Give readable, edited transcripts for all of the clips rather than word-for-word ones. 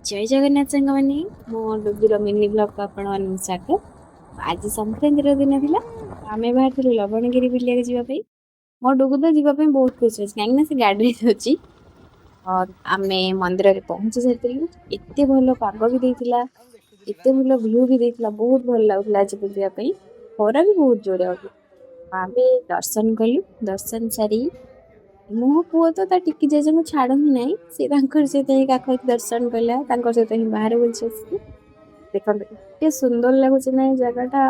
जय जगन्नाथ साଙ୍ଗମାନେ ମୋ ଡୁଗୁର ମିନି ବ୍ଲଗକୁ ଆପଣମାନଙ୍କୁ ସ୍ୱାଗତ। ଆଜି ସଂକ୍ରାନ୍ତିର ଦିନ ଥିଲା। ଆମେ ବାହାରିଥିଲୁ ଲବଣଗିରି ବୁଲିବାକୁ ଯିବା ପାଇଁ। ମୋ ଡୁଗୁ ତ ଯିବା ପାଇଁ ବହୁତ ଖୁସି ଅଛି କାହିଁକି ନା ସେ ଗାଡ଼ିରେ ଯାଉଛି। ଆମେ ମନ୍ଦିରରେ ପହଞ୍ଚି ସାରିଥିଲୁ। ଏତେ ଭଲ ପାଗ ବି ଦେଇଥିଲା, ଏତେ ଭଲ ଭିଉ ବି ଦେଇଥିଲା, ବହୁତ ଭଲ ଲାଗୁଥିଲା ଆଜି ବୁଲିବା ପାଇଁ। ଖରା ବି ବହୁତ ଜୋରେ ହଉଥିଲା। ଆମେ ଦର୍ଶନ କଲୁ। ଦର୍ଶନ ସାରି ମୋ ପୁଅ ତ ତା ଟିକି ଜେଜେଙ୍କୁ ଛାଡୁ ହିଁ ନାହିଁ। ସେ ତାଙ୍କର ସହିତ ହିଁ କାଖେଇକି ଦର୍ଶନ କଲା, ତାଙ୍କ ସହିତ ହିଁ ବାହାରେ ବୁଲିଛି ଆସିକି। ଦେଖନ୍ତୁ ଏତେ ସୁନ୍ଦର ଲାଗୁଛି ନା ଏ ଜାଗାଟା,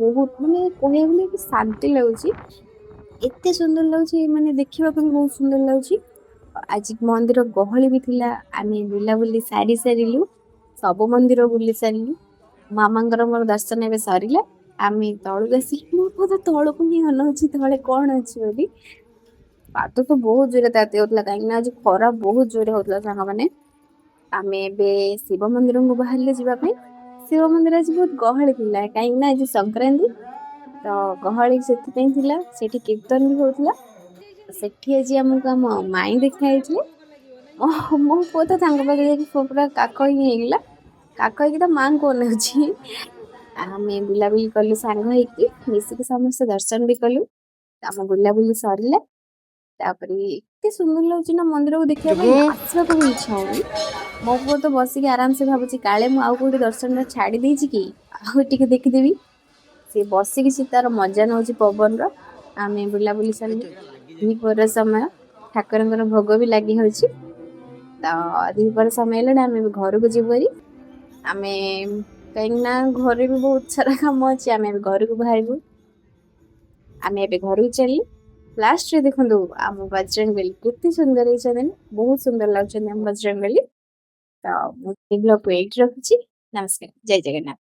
ବହୁତ ମାନେ କହିବାକୁ ଗଲେ କି ଶାନ୍ତି ଲାଗୁଛି। ଏତେ ସୁନ୍ଦର ଲାଗୁଛି, ମାନେ ଦେଖିବାକୁ ବି ବହୁତ ସୁନ୍ଦର ଲାଗୁଛି। ଆଜି ମନ୍ଦିର ଗହଳି ବି ଥିଲା। ଆମେ ବୁଲାବୁଲି ସାରିଲୁ, ସବୁ ମନ୍ଦିର ବୁଲି ସାରିଲୁ। ମାମାଙ୍କର ମୋର ଦର୍ଶନ ଏବେ ସରିଲା। ଆମେ ତଳକୁ ଆସିଲୁ। ମୋ ପୁଅ ତ ତଳକୁ ହିଁ ଅନଉଛି ତଳେ କଣ ଅଛି ବୋଲି। ପାଦ ତ ବହୁତ ଜୋରେ ତାତି ହଉଥିଲା କାହିଁକି ନା ଆଜି ଖରା ବହୁତ ଜୋରେ ହଉଥିଲା ସାଙ୍ଗମାନେ। ଆମେ ଏବେ ଶିବ ମନ୍ଦିରକୁ ବାହାରିଲେ ଯିବା ପାଇଁ। ଶିବ ମନ୍ଦିର ଆଜି ବହୁତ ଗହଳି ଥିଲା କାହିଁକି ନା ଆଜି ସଂକ୍ରାନ୍ତି, ତ ଗହଳି ସେଥିପାଇଁ ଥିଲା। ସେଠି କୀର୍ତ୍ତନ ବି ହଉଥିଲା। ସେଠି ଆଜି ଆମକୁ ଆମ ମାଇଁ ଦେଖା ହେଇଥିଲେ। ମୋ ପୁଅ ତ ତାଙ୍କ ପାଖରେ ଯାଇକି ପୁରା କାଖ ହିଁ ହେଇଗଲା, କାଖ ହେଇକି ତା ମାଆଙ୍କୁ ଅନଉଛି। ଆମେ ବୁଲାବୁଲି କଲୁ ସାଙ୍ଗ ହେଇକି, ମିଶିକି ସମସ୍ତେ ଦର୍ଶନ ବି କଲୁ। ଆମ ବୁଲାବୁଲି ସରିଲା। ତାପରେ ଏତେ ସୁନ୍ଦର ଲାଗୁଛି ନା ମନ୍ଦିରକୁ ଦେଖିବା ପାଇଁ, ଆସିବାକୁ ବି ଇଚ୍ଛା ହଉନି। ମୋ ପୁଅ ତ ବସିକି ଆରାମସେ ଭାବୁଛି କାଳେ ମୁଁ ଆଉ କୋଉଠି ଦର୍ଶନଟା ଛାଡି ଦେଇଛି କି, ଆଉ ଟିକେ ଦେଖିଦେବି। ସେ ବସିକି ସେ ତାର ମଜା ନଉଛି ପବନର। ଆମେ ବୁଲାବୁଲି ସାରିଲୁ। ଦ୍ୱିପହର ସମୟ, ଠାକୁରଙ୍କର ଭୋଗ ବି ଲାଗି ହଉଛି। ତ ଦ୍ୱିପହର ସମୟ ହେଲାଣି, ଆମେ ଘରକୁ ଯିବୁ ଭାରି। ଆମେ କାହିଁକି ନା ଘରେ ବି ବହୁତ ସାରା କାମ ଅଛି, ଆମେ ଏବେ ଘରକୁ ବାହାରିବୁ। ଆମେ ଏବେ ଘରକୁ ଚାଲିଲୁ। ଲାଷ୍ଟରେ ଦେଖନ୍ତୁ ଆମ ବଜରଙ୍ଗବଲି କେତେ ସୁନ୍ଦର ହେଇଛନ୍ତି ନା, ବହୁତ ସୁନ୍ଦର ଲାଗୁଛନ୍ତି ଆମ ବଜରଙ୍ଗବଲି। ତ ମୁଁ ଏ ବ୍ଲଗକୁ ଏଇଠି ରଖୁଛି। ନମସ୍କାର, ଜୟ ଜଗନ୍ନାଥ।